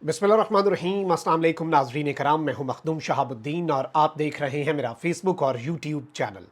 बिस्मिल्लाहिर्रहमानिर्रहीम। अस्सलाम वालेकुम नाज़रीन कराम, मैं हूं मखदूम शहाबुद्दीन और आप देख रहे हैं मेरा फेसबुक और यूट्यूब चैनल।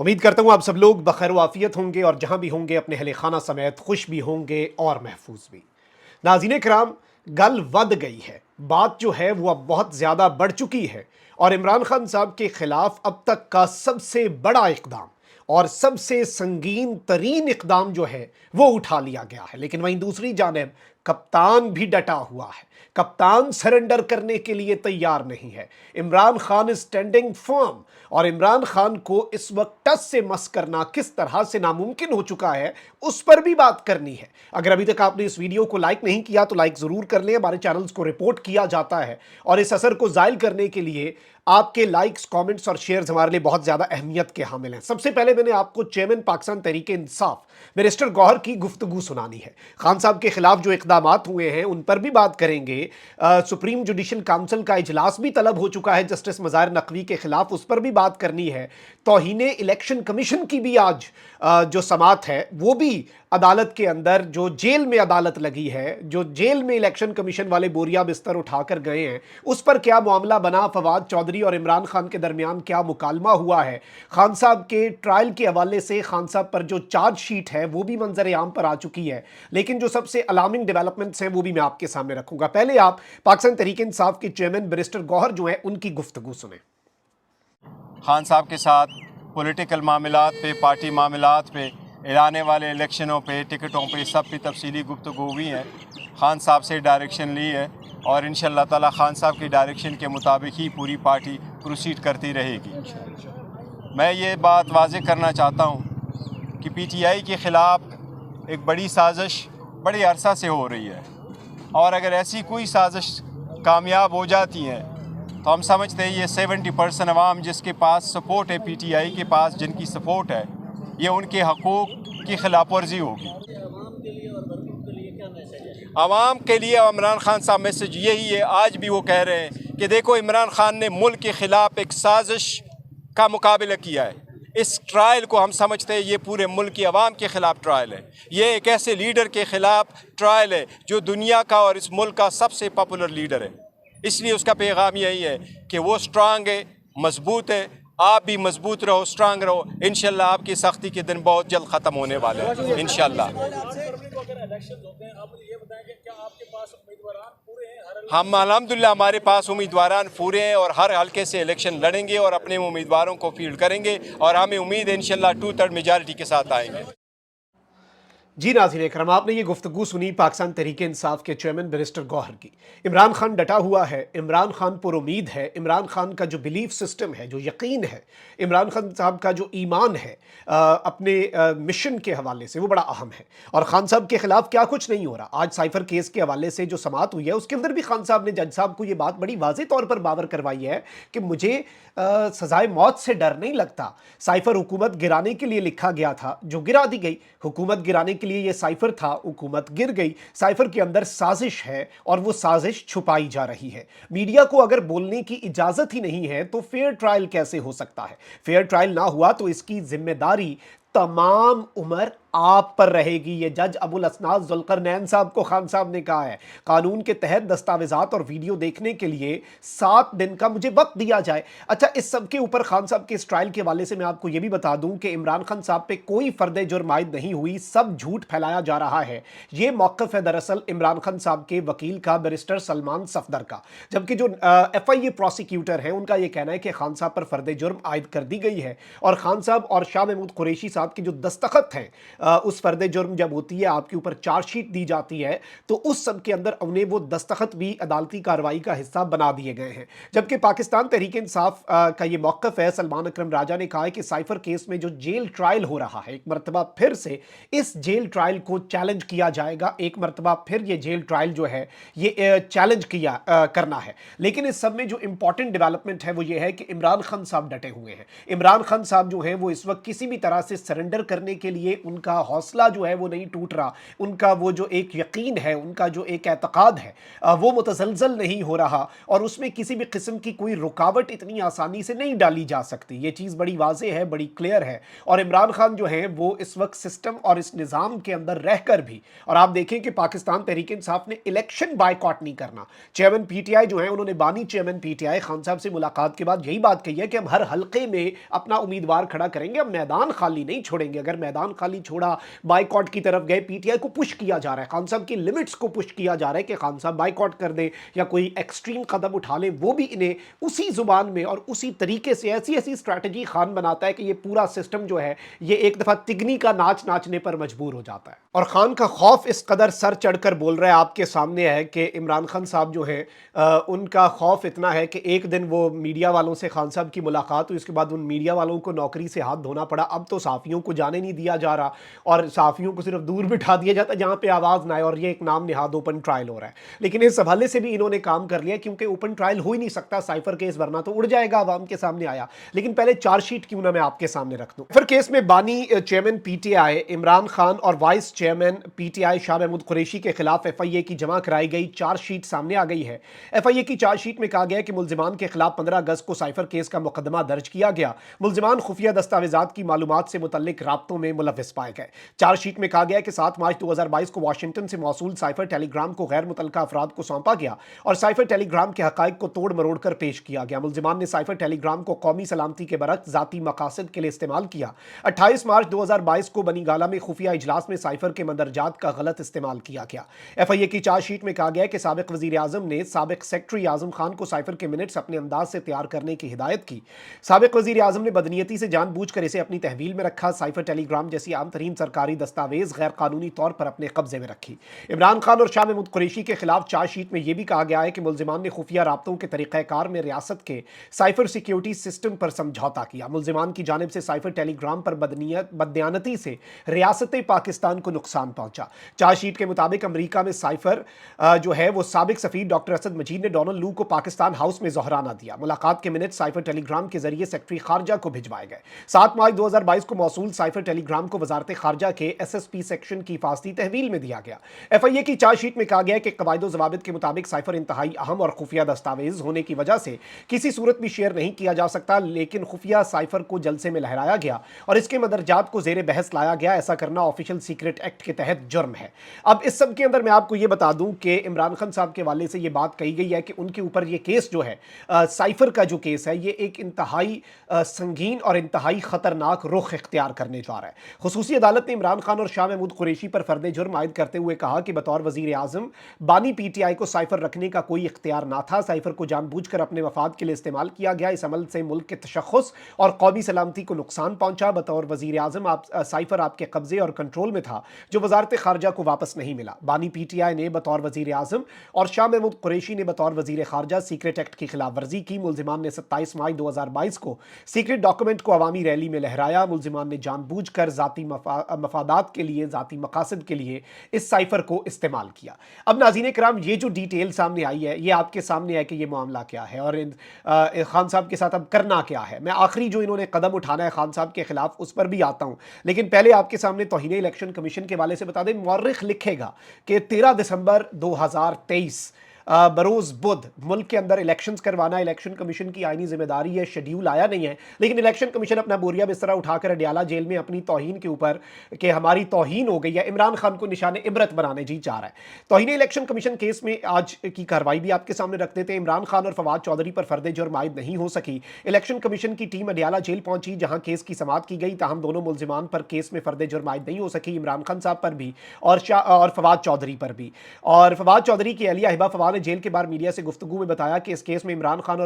उम्मीद करता हूं आप सब लोग बखैर वाफियत होंगे और जहां भी होंगे अपने अहले खाना समेत खुश भी होंगे और महफूज भी। नाज़रीन कराम, गल वध गई है, बात जो है वो अब बहुत ज़्यादा बढ़ चुकी है और इमरान खान साहब के खिलाफ अब तक का सबसे बड़ा इक़दाम और सबसे संगीन तरीन इक़दाम जो है वो उठा लिया गया है। लेकिन वहीं दूसरी जानिब कप्तान भी डटा हुआ है, कप्तान सरेंडर करने के लिए तैयार नहीं है। Imran Khan is standing firm और इमरान खान को इस वक्त टस से मस करना किस तरह से नामुमकिन हो चुका है उस पर भी बात करनी है। अगर अभी तक आपने इस वीडियो को लाइक नहीं किया तो लाइक जरूर कर लें। हमारे चैनल्स को रिपोर्ट किया जाता है और इस असर को जायल करने के लिए आपके लाइक्स, कमेंट्स और शेयर्स हमारे लिए बहुत ज्यादा अहमियत के हामिल हैं। सबसे पहले मैंने आपको चेयरमैन पाकिस्तान तहरीक इंसाफ बैरिस्टर गौहर की गुफ्तगू सुनानी है। खान साहब के खिलाफ जो इक़दामात हुए हैं उन पर भी बात करेंगे। सुप्रीम जुडिशल काउंसिल का इजलास भी तलब हो चुका है जस्टिस मज़ाहिर नकवी के खिलाफ, उस पर भी बात करनी है। तौहीने इलेक्शन कमीशन की भी आज जो समात है वो भी अदालत के अंदर, जो जेल में अदालत लगी है, जो जेल में इलेक्शन कमीशन वाले बोरिया बिस्तर उठाकर गए हैं, उस पर क्या मामला बना। फवाद चौधरी और इमरान खान के दरमियान क्या मुकालमा हुआ है। खान साहब के ट्रायल के हवाले से खान साहब पर जो चार्जशीट है वो भी मंजर आम पर आ चुकी है। लेकिन जो सबसे अलार्मिंग डेवलपमेंट्स हैं वो भी मैं आपके सामने रखूंगा। पहले आप पाकिस्तान तहरीक इंसाफ के चेयरमैन बैरिस्टर गौहर जो है उनकी गुफ्तगू सुने। खान साहब के साथ पॉलिटिकल मामलात पे, पार्टी मामलात पे, ऐलाने वाले इलेक्शनों पे, टिकटों पे, सब पे तफसीली गुफ्तगू हुई है। खान साहब से डायरेक्शन ली है और इंशाअल्लाह ताला खान साहब की डायरेक्शन के मुताबिक ही पूरी पार्टी प्रोसीड करती रहेगी। मैं ये बात वाज़ेह करना चाहता हूँ कि PTI के ख़िलाफ़ एक बड़ी साजिश बड़े अरसा से हो रही है और अगर ऐसी कोई साजिश कामयाब हो जाती है तो हम समझते हैं ये 70% अवाम जिसके पास सपोर्ट है, PTI के पास जिनकी सपोर्ट है, ये उनके हकूक़ की खिलाफ वर्जी होगी। आवाम के लिए इमरान खान साहब मैसेज यही है, आज भी वो कह रहे हैं कि देखो इमरान खान ने मुल्क के ख़िलाफ़ एक साजिश का मुकाबला किया है। इस ट्रायल को हम समझते हैं ये पूरे मुल्क की आवाम के ख़िलाफ़ ट्रायल है। ये एक ऐसे लीडर के ख़िलाफ़ ट्रायल है जो दुनिया का और इस मुल्क का सबसे पॉपुलर लीडर है। इसलिए उसका पैगाम यही है कि वो स्ट्रांग है, मजबूत है। आप भी मजबूत रहो, स्ट्रांग रहो। इंशाल्लाह आपकी सख्ती के दिन बहुत जल्द ख़त्म होने वाले हैं इंशाल्लाह। हम अल्हम्दुलिल्लाह हमारे पास उम्मीदवारान पूरे हैं और हर हल्के से इलेक्शन लड़ेंगे और अपने उम्मीदवारों को फील्ड करेंगे और हमें उम्मीद है इंशाल्लाह 2/3 मेजॉरिटी के साथ आएंगे। जी नाज़रीन करम, आपने ये गुफ्तगू सुनी पाकिस्तान तहरीक इंसाफ के चेयरमैन बैरिस्टर गौहर की। इमरान खान डटा हुआ है, इमरान खान पर उम्मीद है, इमरान खान का जो बिलीफ सिस्टम है, जो यकीन है, इमरान खान साहब का जो ईमान है अपने मिशन के हवाले से वो बड़ा अहम है। और खान साहब के खिलाफ क्या कुछ नहीं हो रहा। आज साइफर केस के हवाले से जो समात हुई है उसके अंदर भी खान साहब ने जज साहब को ये बात बड़ी वाज़ेह तौर पर बावर करवाई है कि मुझे सजाए मौत से डर नहीं लगता। साइफर हुकूमत गिराने के लिए लिखा गया था, जो गिरा दी गई। हुकूमत गिराने के लिए ये साइफर था, हुकूमत गिर गई। साइफर के अंदर साजिश है और वो साजिश छुपाई जा रही है। मीडिया को अगर बोलने की इजाजत ही नहीं है तो फेयर ट्रायल कैसे हो सकता है। फेयर ट्रायल ना हुआ तो इसकी जिम्मेदारी तमाम उम्र आप पर रहेगी। ये जज अबुल असनाद जुल्करनैन साहब को खान साहब ने कहा है कानून के तहत दस्तावेजात और वीडियो देखने के लिए 7 दिन का मुझे वक्त दिया जाए। अच्छा, इस सब के ऊपर खान साहब के इस ट्रायल के हवाले से मैं आपको यह भी बता दूं कि इमरान खान साहब पे कोई फर्द जुर्म आयद नहीं हुई, सब झूठ फैलाया जा रहा है। ये मौक़िफ़ है दरअसल इमरान खान साहब के वकील का, बैरिस्टर सलमान सफदर का। जबकि जो FIA प्रोसिक्यूटर है उनका यह कहना है कि खान साहब पर फर्द जुर्म आयद कर दी गई है और खान साहब और शाह महमूद कुरैशी साहब की जो दस्तखत हैं उस फर्द जुर्म जब होती है, आपके ऊपर चार्जशीट दी जाती है, तो उस सब के अंदर उन्हें वो दस्तखत भी अदालती कार्रवाई का हिस्सा बना दिए गए हैं। जबकि पाकिस्तान तहरीक इंसाफ का ये मौक़िफ़ है, सलमान अकरम राजा ने कहा है कि साइफर केस में जो जेल ट्रायल हो रहा है, एक मरतबा फिर से इस जेल ट्रायल को चैलेंज किया जाएगा। एक मरतबा फिर ये जेल ट्रायल जो है ये चैलेंज किया करना है। लेकिन इस सब में जो इंपॉर्टेंट डेवलपमेंट है वो ये है कि इमरान खान साहब डटे हुए हैं। इमरान खान साहब जो हैं वो इस वक्त किसी भी तरह से सरेंडर करने के लिए उनका کا حوصلہ جو ہے وہ نہیں ٹوٹ رہا، ان کا وہ جو ایک یقین ہے، ان کا جو ایک اعتقاد ہے وہ متزلزل نہیں ہو رہا، اور اس میں کسی بھی قسم کی کوئی رکاوٹ اتنی آسانی سے نہیں ڈالی جا سکتی. یہ چیز بڑی واضح ہے، بڑی کلیئر ہے. اور عمران خان جو ہیں وہ اس وقت سسٹم اور اس نظام کے اندر رہ کر بھی، اور آپ دیکھیں کہ پاکستان تحریک انصاف نے الیکشن بائیکاٹ نہیں کرنا. چیئرمین پی ٹی آئی جو ہیں، انہوں نے بانی چیئرمین پی ٹی آئی خان صاحب سے ملاقات کے بعد یہی بات کہی ہے کہ ہم ہر حلقے میں اپنا امیدوار کھڑا کریں گے، ہم میدان خالی نہیں چھوڑیں گے. اگر میدان خالی چھوڑا، بائیکاٹ کی طرف گئے، پی ٹی آئی کو پش کیا جا رہا ہے، خان صاحب کی لمٹس کو پش کیا جا رہا ہے کہ خان صاحب بائیکاٹ کر دیں یا کوئی ایکسٹریم قدم اٹھا لیں، وہ بھی انہیں اسی زبان میں اور اسی طریقے سے ایسی ایسی اسٹریٹجی خان بناتا ہے کہ یہ پورا سسٹم جو ہے یہ ایک دفعہ تگنی کا ناچ ناچنے پر مجبور ہو جاتا ہے. اور خان کا خوف اس قدر سر چڑھ کر بول رہا ہے، آپ کے سامنے ہے کہ عمران خان صاحب جو ہیں ان کا خوف اتنا ہے کہ ایک دن وہ میڈیا والوں سے خان صاحب کی ملاقات ہوئی، اس کے بعد ان میڈیا والوں کو نوکری سے ہاتھ دھونا پڑا. اب تو صحافیوں کو جانے نہیں دیا جا رہا، اور صحافیوں کو صرف دور بٹھا دیا جاتا ہے جہاں پہ آواز نہ آئے، اور یہ ایک نام نہاد اوپن ٹرائل ہو رہا ہے. لیکن اس حوالے سے بھی انہوں نے کام کر لیا، کیونکہ اوپن ٹرائل ہو ہی نہیں سکتا سائفر کیس، ورنہ تو اڑ جائے گا عوام کے سامنے آیا. لیکن پہلے چارج شیٹ کیوں نہ میں آپ کے سامنے رکھ دوں. سائفر کیس میں بانی chairman P T I Imran Khan اور vice chairman P T I Shah Mahmood Qureshi کے خلاف ایف آئی اے کی جمع کرائی گئی چارج شیٹ سامنے آ گئی ہے. ایف آئی اے کی چارج شیٹ میں کہا گیا ہے کہ ملزمان کے خلاف 15 اگست کو سائفر کیس کا مقدمہ درج کیا گیا. ملزمان خفیہ دستاویزات کی معلومات سے متعلق رابطوں میں ملوث پائے گئے. چارج شیٹ میں کہا گیا ہے کہ 7 مارچ 2022 کو واشنگٹن سے موصول سائفر ٹیلی گرام کو غیر متعلقہ افراد کو سونپا گیا اور سائفر ٹیلی گرام کے حقائق کو توڑ مروڑ کر پیش کیا گیا. ملزمان نے سائفر ٹیلی گرام کو قومی سلامتی کے برعکس ذاتی مقاصد کے لیے استعمال کیا. 28 مارچ 2022 کو بنی گالہ میں خفیہ اجلاس میں سائفر کے مندرجات کا غلط استعمال کیا گیا. ایف آئی اے کی چارج شیٹ میں کہا گیا ہے کہ سابق وزیر اعظم نے سابق سیکرٹری اعظم خان کو سائفر کے منٹس اپنے انداز سے تیار کرنے کی ہدایت کی. سابق وزیر اعظم نے بدنیتی سے جان بوجھ کر اسے اپنی تحویل میں رکھا. سائفر ٹیلی گرام جیسی عام ترین سرکاری دستاویز غیر قانونی طور پر اپنے قبضے میں رکھی. عمران خان اور شاہ محمود قریشی کے خلاف چارج شیٹ میں یہ بھی کہا گیا ہے کہ ملزمان نے خفیہ رابطوں کے طریقہ کار میں ریاست کے سائفر سیکیورٹی سسٹم پر سمجھوتا کیا. ملزمان کی جانب سے سائفر ٹیلی گرام پر بددیانتی سے ریاست پاکستان کو نقصان پہنچا. چارج شیٹ کے مطابق امریکہ میں سائفر جو ہے وہ سابق سفیر ڈاکٹر اسد مجید نے ڈونلڈ لو کو پاکستان ہاؤس میں ظہرانہ دیا. ملاقات کے منٹ سائفر ٹیلی گرام کے ذریعے سیکرٹری خارجہ کو بھجوائے گئے. 7 مارچ 2022 کو موصول سائفر ٹیلی گرام کو وزارت خارجہ کے ایس ایس پی سیکشن کی حفاظتی تحویل میں دیا گیا. ایف آئی اے کی چارج شیٹ میں کہا گیا ہے کہ قواعد و ضوابط کے مطابق سائفر انتہائی اہم اور خفیہ دستاویز ہونے کی وجہ سے کسی صورت بھی شیئر نہیں کیا جا سکتا، لیکن خفیہ سائفر کو جلسے میں لہرایا گیا اور اس کے مدرجات کو زیر بحث لایا گیا. ایسا کرنا آفیشل سیکرٹ ایکٹ کے تحت جرم ہے. اب اس سب کے اندر میں آپ کو یہ بتا دوں کہ عمران خان صاحب کے والے سے یہ بات کہی گئی ہے کہ ان کے اوپر یہ کیس جو ہے سائفر کا جو کیس ہے یہ ایک انتہائی سنگین اور انتہائی خطرناک رخ اختیار کرنے جا رہا ہے. خصوصی عدالت نے عمران خان اور شاہ محمود قریشی پر فرد جرم عائد کرتے ہوئے کہا کہ بطور وزیر اعظم بانی پی ٹی آئی کو سائفر رکھنے کا کوئی اختیار نہ تھا. سائفر کو جان بوجھ کر اپنے مفاد کے لیے استعمال کیا گیا. اس عمل سے ملک کے تشخص اور قومی سلامتی کو نقصان پہنچا. بطور وزیر اعظم سائفر آپ کے قبضے اور کنٹرول میں تھا جو وزارت خارجہ کو واپس نہیں ملا. بانی پی ٹی آئی نے بطور وزیر اعظم اور شاہ محمود قریشی نے بطور وزیر خارجہ سیکرٹ ایکٹ کی خلاف ورزی کی. ملزمان نے 27 مارچ 2022 کو سیکرٹ ڈاکومنٹ کو عوامی ریلی میں لہرایا. ملزمان نے جان بوجھ کر ذاتی مفادات کے لیے، ذاتی مقاصد کے لیے اس سائفر کو استعمال کیا. اب ناظرین کرام، یہ جو ڈیٹیل سامنے آئی ہے یہ آپ کے سامنے ہے کہ یہ معاملہ کیا ہے اور خان صاحب کے ساتھ اب کرنا کیا ہے. میں آخری جو انہوں نے قدم اٹھانا ہے خان صاحب کے خلاف اس پر بھی آتا ہوں، لیکن پہلے آپ کے سامنے توہین الیکشن کمیشن کے حوالے سے بتا دیں. مورخ لکھے گا کہ 13 دسمبر 2023 بروز بدھ ملک کے اندر الیکشنز کروانا الیکشن کمیشن کی آئینی ذمہ داری ہے. شیڈیول آیا نہیں ہے، لیکن الیکشن کمیشن اپنا بوریا بسترا اٹھا کر اڈیالہ جیل میں اپنی توہین کے اوپر کہ ہماری توہین ہو گئی ہے عمران خان کو نشان عبرت بنانے جی چاہ رہا ہے. توہین الیکشن کمیشن کیس میں آج کی کارروائی بھی آپ کے سامنے رکھ دیتے ہیں. عمران خان اور فواد چودھری پر فرد جرم عائد نہیں ہو سکی. الیکشن کمیشن کی ٹیم اڈیالہ جیل پہنچی جہاں کیس کی سماعت کی گئی، تاہم دونوں ملزمان پر کیس میں فرد جرم عائد نہیں ہو سکی. عمران خان صاحب پر بھی اور فواد چودھری پر بھی. اور فواد چودھری کی اہلیہ ہبہ فواد نے جیل کے بعد میڈیا سے گفتگو میں بتایا کہ اس کیس میں عمران خان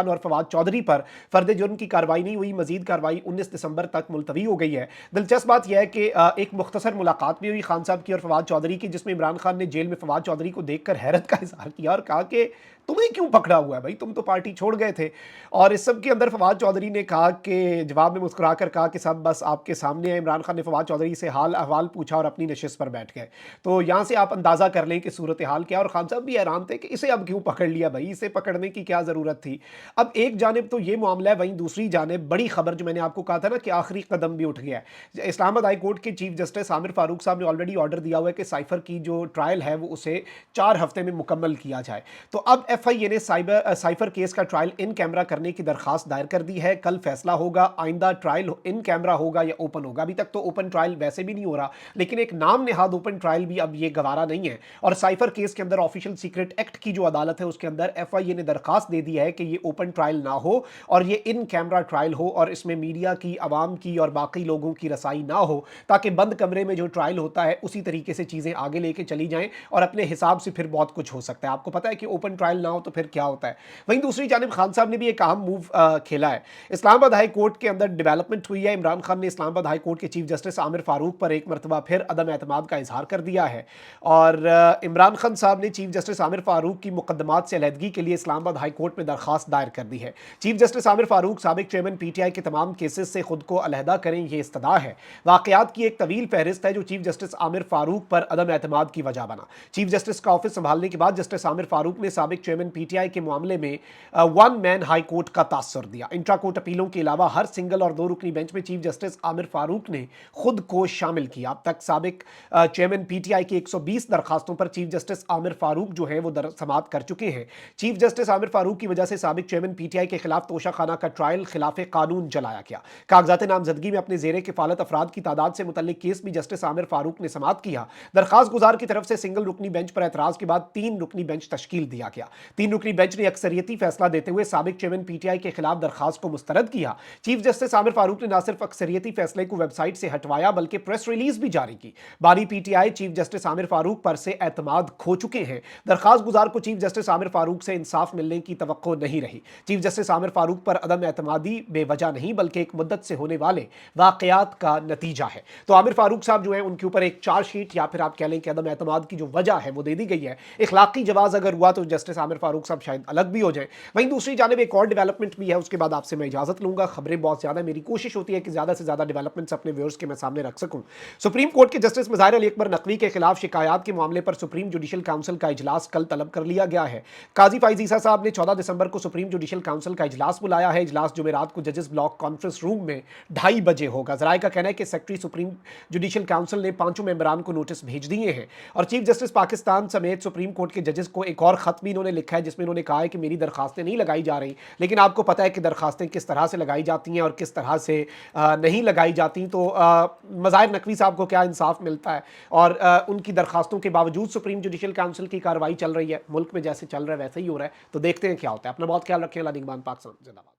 اور فواد چودھری پر فرد جرم کی کارروائی نہیں ہوئی. مزید کارروائی 19 دسمبر تک ملتوی ہو گئی ہے. دلچسپ بات یہ ہے کہ ایک مختصر ملاقات بھی ہوئی خان صاحب کی اور فواد چودھری کی، جس میں عمران خان نے جیل میں فواد چودھری کو دیکھ کر حیرت کا اظہار کیا اور کہا کہ تمہیں کیوں پکڑا ہوا ہے بھائی، تم تو پارٹی چھوڑ گئے تھے. اور اس سب کے اندر فواد چودھری نے کہا کہ جواب میں مسکرا کر کہا کہ سب بس آپ کے سامنے ہے. عمران خان نے فواد چودھری سے حال احوال پوچھا اور اپنی نشست پر بیٹھ گئے. تو یہاں سے آپ اندازہ کر لیں کہ صورت सूरत-हाल क्या है, और खान साहब भी हैरान थे कि इसे अब क्यों पकड़ लिया भाई, इसे पकड़ने की क्या ज़रूरत थी। अब एक जानिब तो ये मामला है, वहीं दूसरी जानिब बड़ी खबर जो मैंने आपको कहा था ना कि आखिरी कदम भी उठ गया है। इस्लामाबाद हाई कोर्ट के चीफ जस्टिस आमिर फारूक साहब ने ऑलरेडी ऑर्डर दिया हुआ है कि साइफर की जो ट्रायल है वो उसे 4 हफ्ते में मुकम्मल किया जाए। तो अब एफआईए ने साइफर केस का ट्रायल इन कैमरा करने की दरखास्त दायर कर दी है। कल फैसला होगा, आइंदा ट्रायल इन कैमरा होगा या ओपन होगा। अभी तक तो ओपन ट्रायल वैसे भी नहीं हो रहा, लेकिन एक नाम नेहाद ओपन ट्रायल भी अब ये गवारा नहीं है। और साइफर केस के अंदर ऑफिशियल सीक्रेट एक्ट की जो अदालत है उसके अंदर एफआईए ने दरखास्त दे दी है कि ये ओपन ट्रायल ना हो और ये इन कैमरा ट्रायल हो, और इसमें मीडिया की, आवाम की और बाकी लोगों की रसाई ना हो, ताकि बंद कमरे में जो ट्रायल होता है उसी तरीके से चीज़ें आगे लेके चली जाएं और अपने हिसाब से फिर बहुत कुछ हो सकता है। आपको पता है कि ओपन ट्रायल ना हो तो फिर क्या होता है। वहीं दूसरी जानिब खान साहब ने भी एक अहम मूव खेला है। इस्लामाबाद हाई कोर्ट के अंदर डेवलपमेंट हुई है। इमरान खान ने इस्लामाबाद हाई कोर्ट के चीफ जस्टिस आमिर फारूक पर एक मरतबा फिर अदम एतमाद का इजहार कर दिया है, और इमरान खान साहब ने चीफ जस्टिस आमिर फारूक की मुकदमात से अलहदगी के लिए इस्लामाबाद हाई कोर्ट में दरखास्त दायर कर दी है। चीफ जस्टिस आमिर फारूक साबिक चेयरमैन पीटीआई के तमाम केसेस से खुद को अलहदा करें, यह इस्तदा है। वाकयात की एक तवील फहरिस्त है जो चीफ जस्टिस आमिर फारूक पर अदम एतमाद की वजह बना। चीफ जस्टिस का ऑफिस संभालने के बाद जस्टिस आमिर फारूक ने साबिक चेयरमैन पीटीआई के मामले में वन मैन हाई कोर्ट का तासर दिया। इंट्रा कोर्ट अपीलों के अलावा हर सिंगल और 2 रुकनी बेंच में चीफ जस्टिस आमिर फारूक ने खुद को शामिल किया। अब तक साबिक चेयरमैन पीटीआई की 120 दरखास्तों पर चीफ जस्टिस आमिर फारूक जो है वो समाअत कर चुके हैं। चीफ जस्टिस आमिर फारूक की वजह से साबिक चेयरमैन पीटीआई के खिलाफ तोशाखाना का ट्रायल खिलाफ कानून चलाया गया। कागजात नामजदगी में अपने जेरे किफालत अफराद की तादाद से मुतल्लिक केस भी जस्टिस आमिर फारूक ने समाअत किया। दरखास्त गुजार की तरफ से सिंगल रुकनी बेंच पर एतराज के बाद 3 रुकनी बेंच तश्कील दिया गया। 3 रुकनी बेंच ने अक्सरियती फैसला देते हुए साबिक चेयरमैन पीटीआई के खिलाफ दरखास्त को मुस्तरद किया। चीफ जस्टिस आमिर फारूक ने न सिर्फ अक्सरियती फैसले को वेबसाइट से हटवाया बल्कि प्रेस रिलीज भी जारी की। बारी PTI chief justice Aamir Farooq पर से एतमाद खो चुके हैं। दरखास्त गुजार को चीफ जस्टिस आमिर फारूक से इंसाफ मिलने की तवक्को नहीं रही। चीफ जस्टिस आमिर फारूक पर अदम एतमादी बेवजह नहीं बल्कि एक मुद्दत से होने वाले वाकयात का नतीजा है। तो आमिर फारूक साहब जो है उनके ऊपर एक चार्जशीट या फिर आप कह लें कि अदम एतमाद की जो वजह है वो दे दी गई है। इखलाकी जवाज अगर हुआ तो जस्टिस आमिर फारूक साहब शायद अलग भी हो जाए। वहीं दूसरी जानिब एक और डेवलपमेंट भी है, उसके बाद आपसे मैं इजाजत लूंगा। खबरें बहुत ज्यादा, मेरी कोशिश होती है कि ज्यादा से ज्यादा डेवलपमेंट्स अपने व्यूअर्स के मैं सामने रख सकूं। सुप्रीम कोर्ट के जस्टिस मज़ाहिर अली अकबर नकवी के खिलाफ शिकायत के मामले पर सुप्रीम जुडिशल काउंसिल का इजलास कल तलब कर लिया गया है। काजी फाइज ईसा साहब ने 14 दिसंबर को सुप्रीम जुडिशल काउंसिल का इजलास बुलाया है। इजलास जुमेरात को जजेस ब्लॉक कॉन्फ्रेंस रूम में 2:30 बजे होगा। जराये का कहना है कि सेक्रेटरी सुप्रीम जुडिशल काउंसिल ने 5 मेंबरान को नोटिस भेज दिए हैं, और चीफ जस्टिस पाकिस्तान समेत सुप्रीम कोर्ट के जजेस को एक और खत भी इन्होंने लिखा है जिसमें इन्होंने कहा है कि मेरी दरखास्तें नहीं लगाई जा रही। लेकिन आपको पता है कि दरखास्तें किस तरह से लगाई जाती हैं और किस तरह से नहीं लगाई जाती। तो मज़ाहिर नकवी साहब को क्या इंसाफ मिलता है, और उनकी दरखास्तों के बावजूद सुप्रीम जुडिशल काउंसिल की कार्रवाई चल रही है। मुल्क में जैसे चल रहा है वैसे ही हो रहा है। तो देखते हैं क्या होता है। अपना बहुत ख्याल रखें। अल्लाह निगहबान। पाकिस्तान जिंदाबाद।